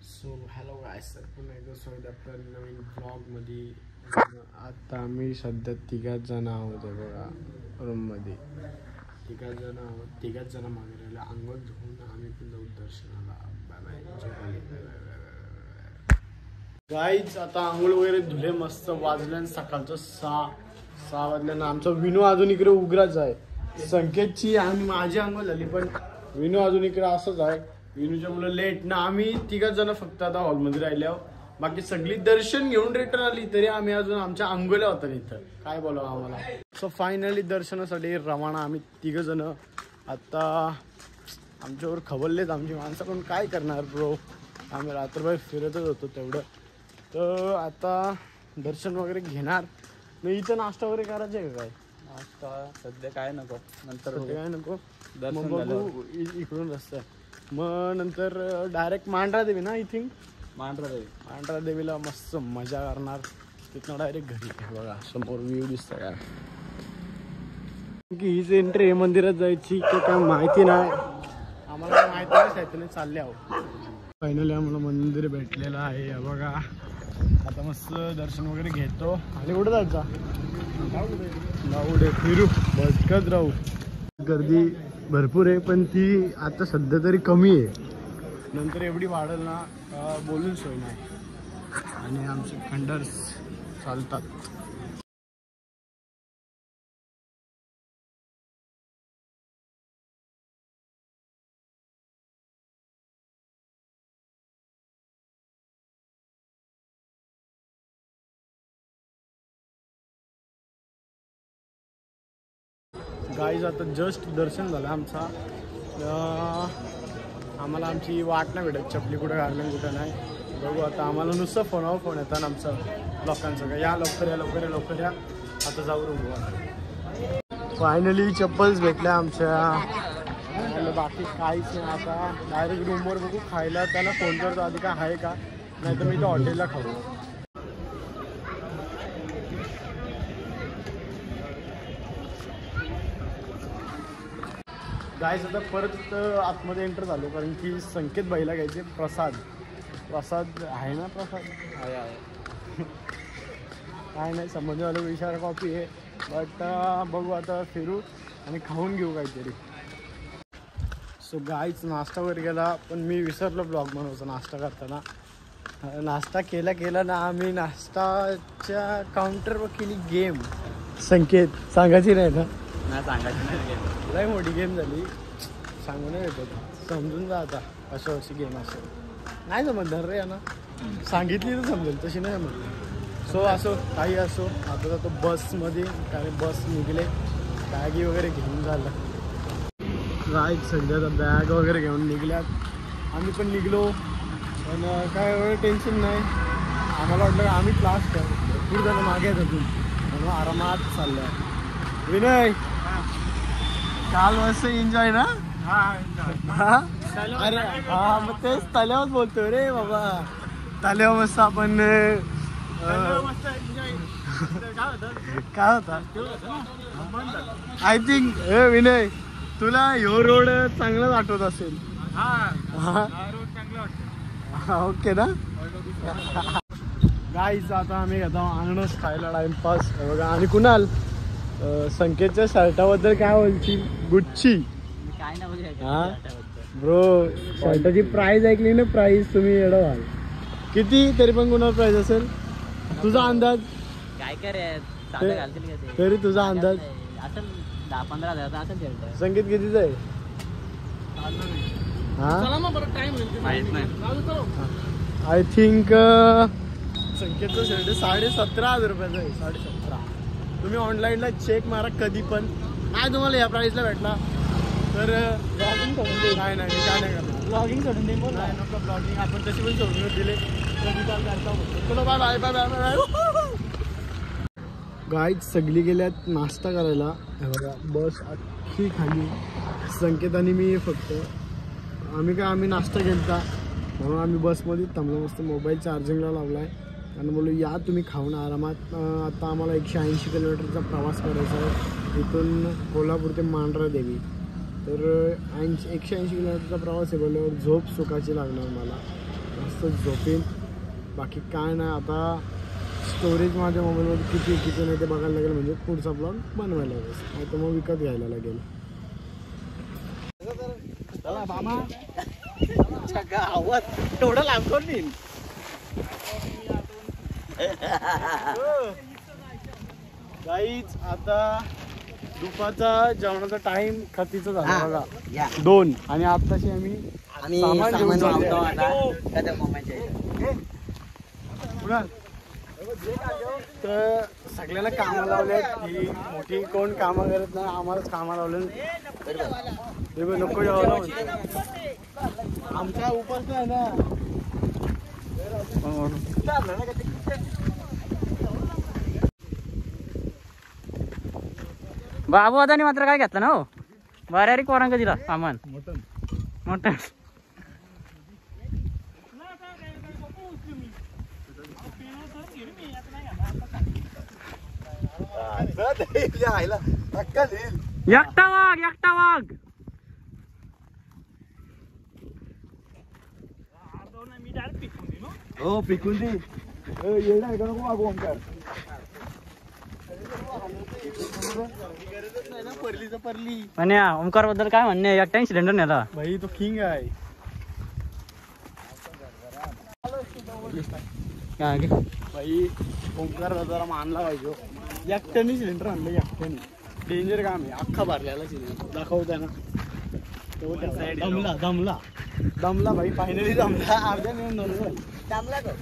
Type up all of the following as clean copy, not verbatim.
So hello guys, तर पुन्हा एकदा स्वागत आपल्या नवीन ब्लॉगमध्ये. आता आम्ही सध्या तिघाच जण आहोत बघा रूममध्ये. तिघाच जण मागे राहिले. अंघोळ धुवून आम्ही पण जाऊ दर्शनाला. बाय गाईच. आता आंघोळ वगैरे धुले मस्त. वाजल्यानं सकाळचं 6 वाजल्यानं. आमचा विनू अजून इकडे उघडाच आहे. संकेतची आणि माझी आंघोळ झाली, पण विनू अजून इकडे असंच आहे. विनूच्या मुलं लेट ना. आम्ही तिघाच जण फक्त आता हॉलमध्ये राहिले आहोत. बाकी सगळी दर्शन घेऊन रिटर्न आली, तरी आम्ही अजून आमच्या आंघोळ्या होता इथं. काय बोलावं आम्हाला. सो फायनली दर्शनासाठी रवाना आम्ही तिघ जण. आता आमच्यावर खवललेत आमची माणसं, पण काय करणार ब्रो. आम्ही रात्रभर फिरतच होतो तेवढं. तर आता दर्शन वगैरे घेणार. नाही इथं नाश्ता वगैरे करायचं आहे का? काय नाश्ता सध्या काय नको, नंतर काय नको. दर्शन बघू इकडून रस्ता. मग नंतर डायरेक्ट मांढरा देवी ना. आय थिंक मांढरा देवीला मस्त मजा करणार. तिथनं डायरेक्ट घरी. बघा समोर व्ह्यू दिसतं का की हीच एंट्री आहे मंदिरात जायची की काय माहिती नाही आम्हाला. माहिती नाही, साहित्याने चालले आहोत. फायनली आम्हाला मंदिर भेटलेलं आहे. बघा आता मस्त दर्शन वगैरे घेतो आणि कुठं जायचा जाऊ फिरू बसकत राहू. गर्दी भरपूर आहे, पण ती आता सध्या तरी कमी आहे. नंतर एवढी वाढेल ना बोलून सोय नाही. आणि आमचे खंडर्स चालतात. गाईज आता जस्ट दर्शन झालं आमचा. आम्हाला आमची वाट नाही भेटत. चपली कुठं घालून कुठं नाही. बघू आता. आम्हाला नुसतं फोनावर फोन येतात आमचं लोकांचं का या लवकर या लवकर या लवकर या. आता जाऊ रूम. फायनली चप्पल्स भेटल्या आमच्या. बाकी काहीच नाही. आता डायरेक्ट रूमवर बघू. खायला त्याला फोन करतो आधी काय आहे का, नाही तर मी तर हॉटेलला खाऊ. गाईस आता परत आतमध्ये एंटर झालो, कारण की संकेत बाईला घ्यायचे प्रसाद आहे ना. प्रसाद आहे काय नाही संबंधीवाला विचार कॉपी आहे. बट बघू आता फिरू आणि खाऊन घेऊ काहीतरी. सो गाईच नाश्ता वगैरे गेला, पण मी विसरलो ब्लॉग बनवायचा. नाश्ता करताना नाश्ता केला ना आम्ही. नाश्ताच्या काउंटरवर केली गेम. संकेत सांगायची नाही ना. नाही सांगायचं नाही. लय मोठी गेम झाली. सांगू नाही भेटत. समजून जा आता अशा वर्षी गेम असेल. नाही जमत रे ना. सांगितली तर समजेल, तशी नाही जमत. सो असो काही असो. आता जातो बसमध्ये, कारण बस निघले. बॅगी वगैरे घेऊन झालं. राईट सध्या तर बॅग वगैरे घेऊन निघल्यात. आम्ही पण निघलो, पण काय एवढं टेन्शन नाही. आम्हाला वाटलं आम्ही क्लास कर भरपूर जण मागे आहेत अजून, म्हणून आरामात चाललं आहे. विनय काल मस्त एन्जॉय ना. अरे हा मग तेच तल्यावर बोलतोय रे बाबा. तल्यावर मस्त आपण काय होता आय थिंक. विनय तुला ह्यो रोड चांगलाच आठवत असेल. ओके ना. गाईच आता आम्ही घेतो अननस खायला टाइमपास. बघा. आणि कुणाल संकेतच्या शर्टाबद्दल काय बोलशील. गुच्ची काय नाही. हा ब्रो शर्टाची प्राइस ऐकली ना. प्राइस तुम्ही एवढं व्हाल किती तरी पण कुणाला प्राइस असेल. तुझा अंदाज काय काय तरी तुझा अंदाज असेल 10-15 हजार असेल शर्ट. संकेत कितीच आहे. आय थिंक संकेतचं शर्ट 17,500 रुपयाचं आहे. 17,500. तुम्ही ऑनलाईनला चेक मारा कधी पण. नाही तुम्हाला या प्राईसला भेटला तर ब्लॉगिंग करून दे. नाही मी काय नाही करणार. ब्लॉगिंग करून दे. नाही नको ब्लॉगिंग. आपण तशी पण सोडून दिले तर विचार करता होतो. चलो bye bye bye bye bye. गाईच सगळी गेल्यात नाश्ता करायला. हे बघा बस अख्खी खाली. संकेत आणि मी फक्त. आम्ही नाश्ता केला म्हणून आम्ही बसमध्ये थांबलो. मस्त मोबाईल चार्जिंगला लावला आहे आणि बोलू या तुम्ही खाऊन आरामात. आता आम्हाला 180 किलोमीटरचा प्रवास करायचा आहे इथून कोल्हापूर ते मांढरा देवी. तर 180 किलोमीटरचा प्रवास आहे बोलल्यावर झोप सुखाची लागणार मला. मस्त झोपेन. बाकी काय नाही. आता स्टोरेज माझ्या मोबाईलमध्ये किती नाही ते बघायला लागेल, म्हणजे पुढचा ब्लॉग बनवायला लागेल. नाही तर मग विकत घ्यायला लागेल. चला मामा आवाज तेवढं लागतो नाही. गाईच आता दुपारचा जेवणाचा टाइम खतीचा झाला बघा 2 आणि आताशी आम्ही सामान घेऊन चाललो. तर सगळ्यांना कामाला लावले. ही मोठी कोण कामं करत नाही, आम्हालाच कामाला लावलं. नको जेवायला आमचा उपास नाही ना. बाबू अदानी मात्र काय घेतलं ना हो, बारारी कोरांक दिला सामान मटन. एकटा वाघ हो पिकून दे. येडा आहे का नको वागू ओंकार. परली म्हणे ओंकार बद्दल काय म्हणणे, एकट्याने सिलेंडर नेला भाई, तो किंग आहे. भाई ओंकार दादाला मानला पाहिजे. एकट्याने सिलेंडर आणलं, एकट्याने. डेंजर काम आहे. अख्खा भरलेला सिलेंडर दाखवताय ना. दमला भाई, फायनली दमला. अर्ध्या मिळून दमला का.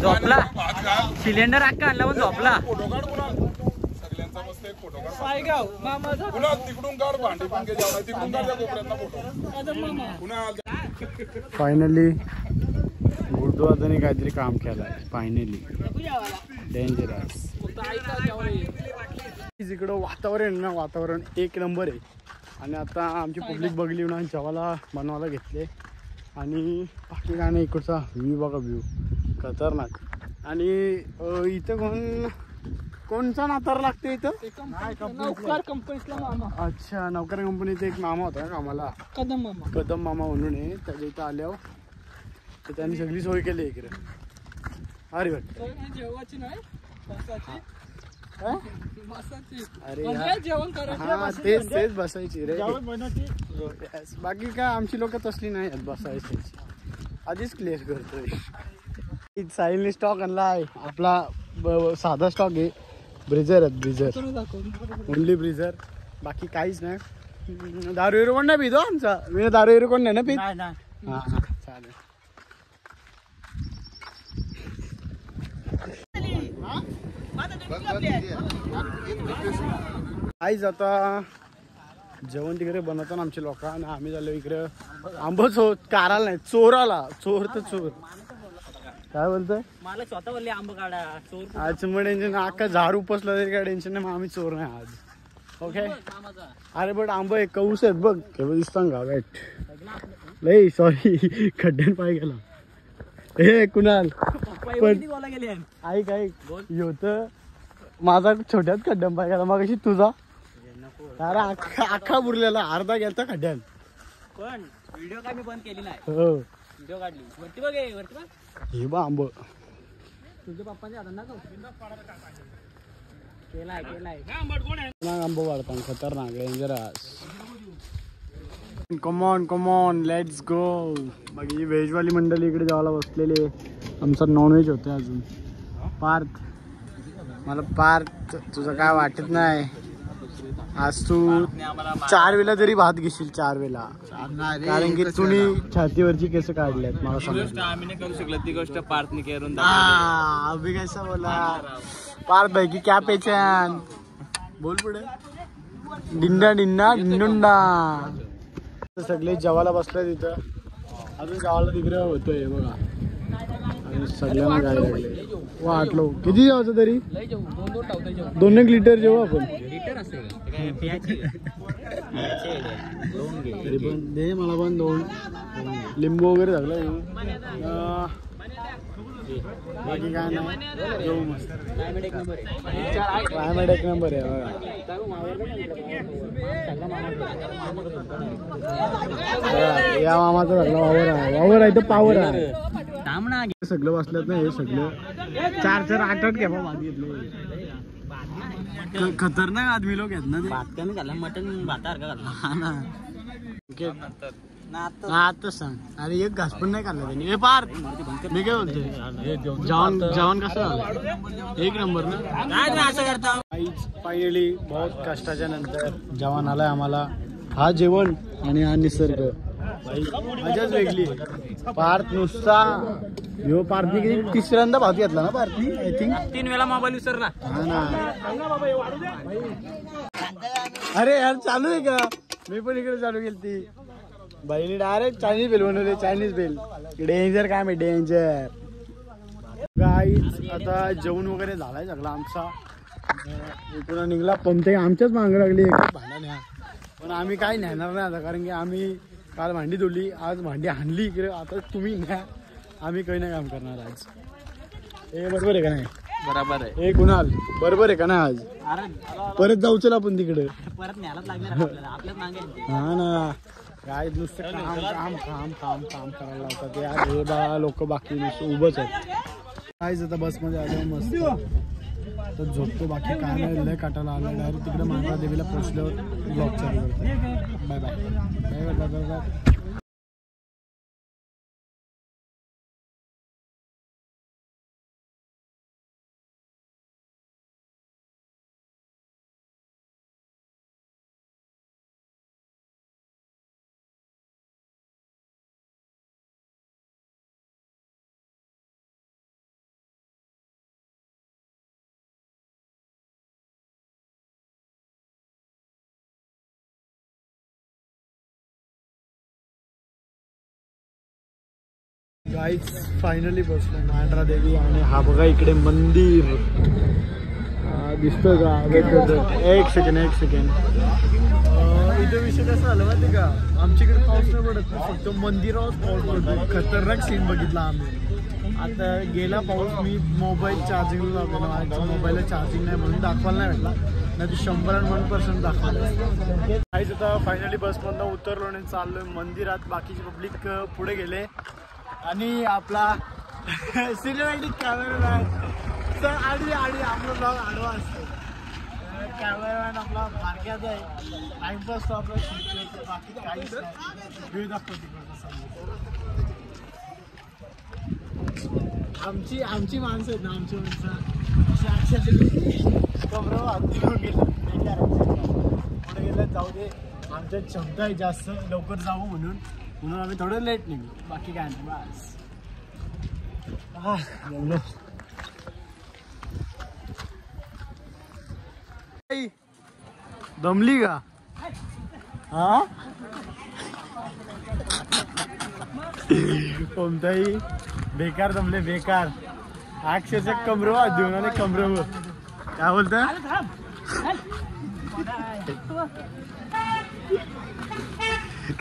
झोपला सिलेंडर अख्खा आणला पण झोपला. फायनली गुरुद्वाराने काहीतरी काम केलंय. Finally dangerous. इकडं वातावरण एक नंबर आहे. आणि आता आमची पब्लिक बघली ना जेवायला बनवायला घेतले. आणि बाकी काय नाही, इकडचा व्ह्यू बघा, व्ह्यू खतरनाक. आणि इथं कोणचा नातार लागते इथं? नौकर कंपनीतला मामा. अच्छा, नौकर कंपनीत एक मामा होता का आम्हाला, कदम मामा म्हणून आहे. त्याच्या इथं आल्यावर तर त्यांनी सगळी सोय केली इकडे. अरे जेवायची नाही, अरे जेवण हा, तेच बसायची रे. बाकी काय आमची लोक तसली नाही बसायची. आधीच क्लिअर करतोय. साहिलने स्टॉक आणला आहे आपला. साधा स्टॉक आहे. ब्रिझर ओनली ब्रिझर. बाकी काहीच नाही. दारू विरू कोण नाही पितो आमचा. मी दारू विरू कोण नाही ना पित. हा चालेल. काहीच आता जेवण तिकडे बनवताना आमचे लोक. आणि आम्ही झालो इकडे आंबच काराला नाही, चोराला. चोर तर चोर. काय बोलतोय? मला स्वतः बोलले आंब काढा. आज मग टेन्शन. अख्खा झाड उपसला तरी काय टेन्शन नाही. मग आम्ही चोर नाही आज. ओके. अरे बट आंब एक कौस आहेत बघ. दिसतं का वाईट लई. सॉरी खड्ड्यान पाय गेला. हे कुणाल ऐक होत माझा छोट्यात खड्ड्यान पाय गेला. मग अशी तुझा अरे अख्खा बुरलेला. अर्धा गेलता खड्ड्यान. पण व्हिडिओ काय मी बंद केली नाही. हो व्हिडिओ काढली. वरती बघ, वरती बघ. हे बा आंब तुझ्या पप्पाच्या हातात ना केलाय आंब वाढतात. खतरनाक डेंजरस. Come on let's go. बाकी व्हेजवाली मंडळी इकडे जेवायला बसलेले. आमचं नॉनव्हेज होतं अजून. पार्थ, मला पार्थ तुझं काय वाटत नाही. आज तू 4 वेळा तरी भात घेशील. 4 वेळा. कारण की तुम्ही छातीवरची केस काढल्यात. मला समजलं. आम्ही नाही करू शकलो ती गोष्ट पार्थने करून. अभि कैसा बोला पार्थ भाई की क्या पहचान. बोल पुढे. डिंडा डिंडुंडा. सगळे जेवायला बसले तिथं. अजून जेवायला तिकडे होतोय बघा. आणि सगळ्यांना काय लागले वाटलो. किती जेवायचं तरी? 2-1 लिटर जेवू आपण. लिटर असेल तरी पण दे मला पण 2 लिंबू वगैरे झालं बाकी काय नाही जेवू मस्त क्लायमेट एक नंबर आहे या मामाचा झाला वावर आहे तर पावर आहे सगळं बसल्यात ना हे सगळं 4-4 8-8 घ्या भात घेतलं खतरनाक आदमी लोक आहेत ना ते भात कमी घातला मटन भातार का घातला आता सांग अरे एक घास पण नाही खाल्ला त्यांनी हे पार मी काय बोलतोय जेवण कसं झालं एक नंबर ना फायनली बहुत कष्टाच्या नंतर जेवण आलंय आम्हाला हा जेवण आणि हा निसर्ग मजाच वेगळी पार्थ नुसता ह्यो पार्थनी किती 3ऱ्यांदा भात घेतला ना पार्थनी आय थिंक 3 वेळा मोबाईल विसरला हा ना अरे यार चालू आहे का मी पण इकडे चालू केली ती बाईने डायरेक्ट चायनीज बेल बनवले चायनीज बेल डेंजर काय माहिती डेंजर गाईच आता जेवण वगैरे झालाय सगळा आमचा इकडून निघला पण ते आमच्याच मागं लागली एक भांडा न्या पण आम्ही काय नेणार नाही आता कारण की आम्ही काल भांडी धुली आज भांडी आणली इकडे आता तुम्ही न्या आम्ही काही नाही काम करणार आज हे बरोबर आहे का नाही बरोबर आहे हे कुणाल बरोबर आहे का ना आज परत जाऊ चल आपण तिकडे परत न्यायलाच लागणार आपल्याच मागे हा ना काय नुसतं काम काम काम काम काम करायला लावतात यार हे बा लोक बाकी नुसतं उभंच आहेत कायच आता बसमध्ये आलं मस्त तर झोपतो बाकी काय नाही लय काटाला आलं डायरेक्ट तिकडे मांडरा देवीला पोचल्यावर ब्लॉग चालू करतो bye bye bye bye bye guys finally बसलो मांढरा देवी आणि हा बघा इकडे मंदिर दिसतोय का एक सेकंड इथे विषय कसा झाला माहिती का आमच्याकडे पाऊस नाही पडत फक्त मंदिरावर पाऊस पडतो खतरनाक सीन बघितला आम्ही आता गेला पाऊस मी मोबाईल चार्जिंगला लावलेला माझ्या मोबाईलला चार्जिंग नाही म्हणून दाखवायला नाही भेटला नाही ते 100% दाखवलं काहीच आता फायनली बसमधनं उतरलो आणि चाललोय मंदिरात बाकीचे पब्लिक पुढे गेले आणि आपला सिनेमॅटिक कॅमेरामॅन आडी आपला ब्लॉग आडवा असतो कॅमेरामॅन आपला मार्क्याचा आहे टाइमपास तो आपला शिकतो बाकी काहीच नाही व्ह्यू दाखवतो तिकडचं आमची माणसं आहेत ना आमची माणसं कमरा हाती गेलं पुढे गेलं जाऊ दे आमच्या क्षमता आहे जास्त लवकर जाऊ म्हणून आम्ही थोडं लेट निघू बाकी काय नाही बस दमली का हा कोणताही बेकार दमले बेकार अक्षरशः कमरवा देऊन आले कमरव काय बोलत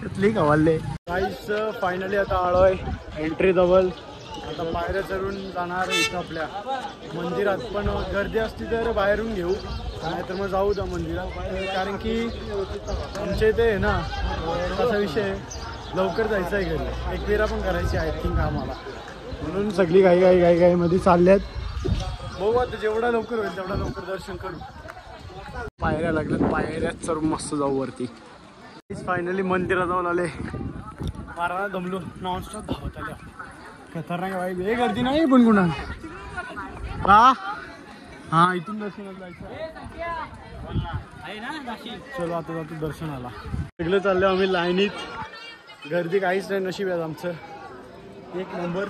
कसली कवाले काहीच फायनली आता आलोय एंट्री जवळ आता पायऱ्या चढून जाणार इथं आपल्या मंदिरात पण गर्दी असती तर बाहेरून घेऊ नाहीतर मग जाऊ द्या मंदिरात कारण की आमच्या इथे आहे ना कसा विषय लवकर जायचं आहे घरी एक फेरा पण करायची आय थिंक आम्हाला म्हणून सगळी घाई मध्ये चालल्यात बघू आता जेवढा लवकर होईल तेवढा लवकर दर्शन करू पायऱ्या लागल्यात पायऱ्यात चढून मस्त जाऊ वरती फायनली मंदिरात जाऊन आले मारायला दमलो नॉनस्टॉप धावत आल्या खतरनाक बाई हे गर्दी नाही पण कुणा का हा इथून दर्शनाला जायचं चलो आता जातो दर्शनाला सगळं चाललं आम्ही लाईनीत गर्दी काहीच नाही नशीब आहे आमचं एक नंबर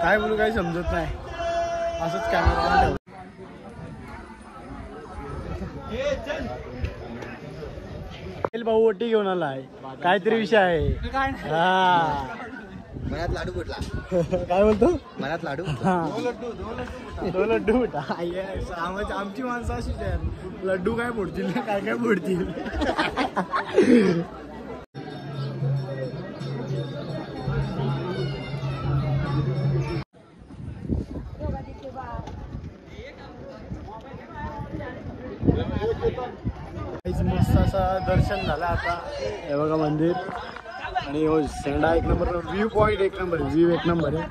काय बोलू काही समजत नाही असंच कॅमेरा भाऊ ओटी घेऊन आलाय काहीतरी विषय आहे हा मनात लाडू फुटला. काय बोलतो मनात लाडू दो लड्डू फुटा. Yes, आमची माणसं अशीच आहे. लड्डू काय फोडतील काय काय फोडतील. मस्त असा दर्शन झालं आता. हे बघा मंदिर आणि हो सेंडा एक नंबर. व्ह्यू पॉइंट एक नंबर. व्ह्यू एक नंबर आहे.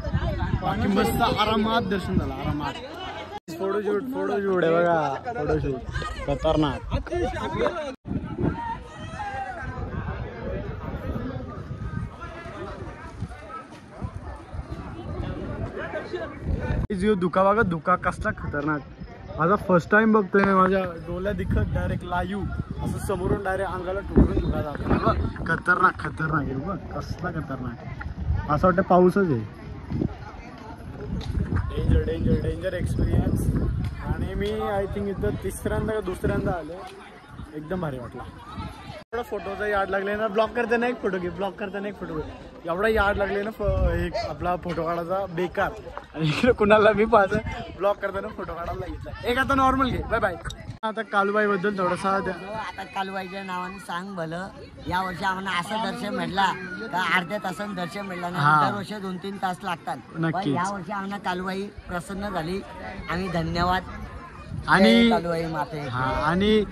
बाकी मस्त आरामात दर्शन झालं. आरामात फोटोशूट आहे बघा. फोटोशूट खतरनाक. धुका बघा. धुका कसला खतरनाक. माझा फर्स्ट टाइम बघतोय मी. माझ्या डोळ्या दिखत डायरेक्ट लाईव्ह असं समोरून डायरेक्ट अंगाला ठोकरून धुका जातो. खतरनाक खतरनाक आहे बघ. कसला खतरनाक. असं वाटतं पाऊसच आहे. Danger danger danger experience. आणि मी आय थिंक इथं तिसऱ्यांदा का दुसऱ्यांदा आलो. एकदम भारी वाटला. एवढा फोटोचा याड लागले ना. ब्लॉक करताना एक फोटो घे. ब्लॉक करताना एक फोटो घे. एवढा याड लागले ना एक आपला फोटो काढायचा बेकार. आणि इकडे कुणाला मी पाहतो ब्लॉक करताना फोटो काढायला घेतला. एक आता नॉर्मल घे. Bye bye. आता कालूबाई बद्दल थोडासा आता कालूबाईच्या नावाने सांग भलं. या वर्षी आम्हाला असं दर्शन भेटला का अर्ध्या तासानं दर्शन भेटला नाही. दरवर्षी 2-3 तास लागतात. नक्कीच. या वर्षी आम्हाला कालूबाई प्रसन्न झाली. आम्ही धन्यवाद. आणि कालूबाई माते. आणि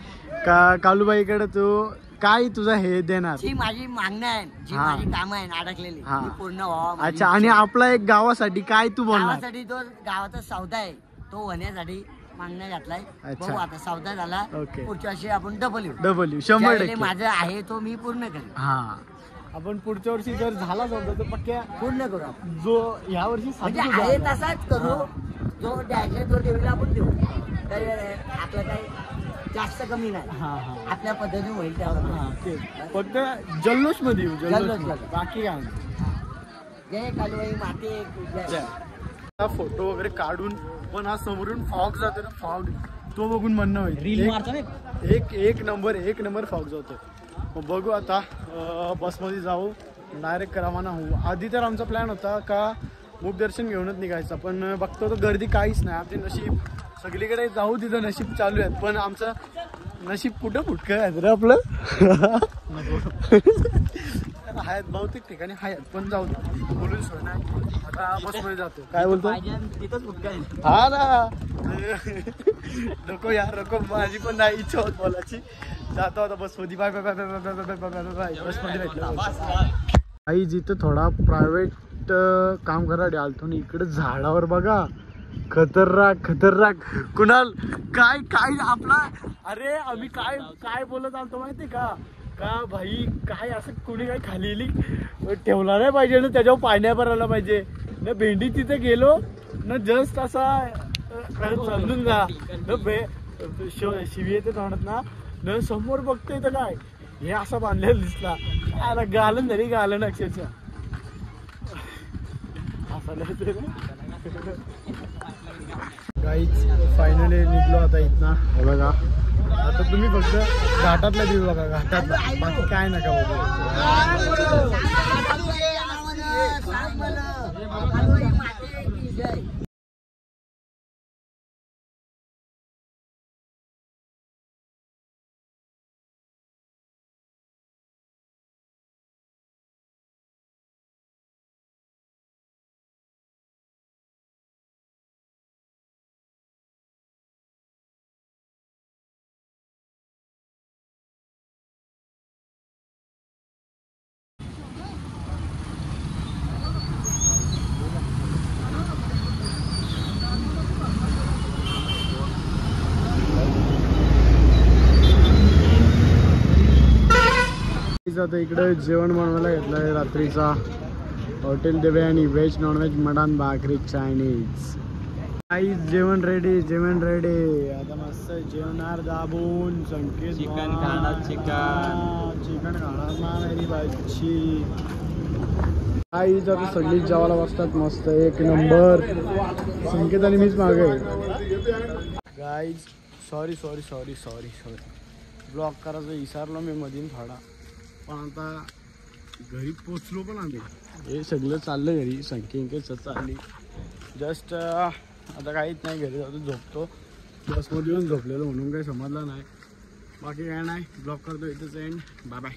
कालूबाईकडे तू काय तुझा हे देणार. जी माझी मागणी आहे, जी माझी कामं आहे अडकलेली ती पूर्ण व्हावं. अच्छा. आणि आपला एक गावासाठी काय तू बोलणार. गावासाठी तो गावाचा सौदा आहे तो होण्यासाठी मागण्या घातलाय. बघू आता सौदा झाला. पुढच्या वर्षी आपण डबल 100% माझं आहे तो मी पूर्ण करेन. हा. आपण पुढच्या वर्षी जर झाला सौदा तर पक्क्या पूर्ण करू आपण. जो ह्या वर्षी म्हणजे आहे तसाच करू. जो द्यायचा तो देवीला आपण देऊ. तर आपलं काही जास्त कमी नाही. आपल्या पद्धतीने होईल त्यावर. फक्त जल्लोष मध्ये येऊ. जल्लोष. बाकी काय. जय कालूबाई माते. फोटो वगैरे काढून पण हा समोरून फॉग जातो ना. फॉग तो बघून म्हणणं होईल एक नंबर फॉग जातो. मग बघू आता बसमध्ये जाऊ डायरेक्ट रवाना होऊ. आधी तर आमचा प्लॅन होता का मूक दर्शन घेऊनच निघायचा. पण बघतो तर गर्दी काहीच नाही. आमचे नशीब सगळीकडे जाऊ तिथं नशीब चालू आहेत. पण आमचं नशीब कुठं फुटकं आहे रे आपलं. आहेत बहुतेक ठिकाणी आहेत पण जाऊ दे. बोलून सोय नाही. आता बसमध्ये जातो. काय बोलतो तिथंच फुटका आहे. हा ना. नको यार नको. माझी पण नाही इच्छा होत बोलायची. जातो आता बसमध्ये. Bye bye bye bye bye bye bye bye bye. बसमध्ये भेटलं. आई जिथं थोडा प्रायव्हेट काम करायला आलतो ना. इकडे झाडावर बघा. खतरनाक खतरनाक. कुणाल काय काय आपला. अरे आम्ही काय काय बोलत आलतो माहिती का भाई काय असं कोणी काय खाली ठेवला नाही पाहिजे ना. त्याच्यावर पाण्यावर आला पाहिजे ना. भेंडी तिथे गेलो ना. जस्ट असा समजून जा शिवी येते तोंडात ना. समोर बघतोय तर काय हे असं बांधलेलं दिसला. अरे गालन तरी गालन अक्षरशः. गाईच फायनली निघलो आता इथना. हे बघा आता तुम्ही फक्त घाटातला व्ह्यू बघा. घाटातला बाकी काय नका बघू. आता इकडे जेवण बनवायला घेतलंय रात्रीचा. Hotel Devyani veg non veg mutton भाकरी चायनीज. काही जेवण रेडी. आता मस्त जेवणार दाबून. संकेत चिकन खाणार मेरी भाजी. काही आता सगळी जेवायला बसतात मस्त एक नंबर. संकेत आणि मीच मागे. गाईज सॉरी ब्लॉक करायचं विसरलो मी मधून थोडा. पण आता घरी पोचलो पण आम्ही. हे सगळं चाललं घरी. संख्येच चालली जस्ट. आता काहीच नाही, घरी जातो झोपतो. बसमध्ये येऊन झोपलेलो म्हणून काही समजलं नाही. बाकी काय नाही. ब्लॉग करतो इथंच एंड. Bye bye.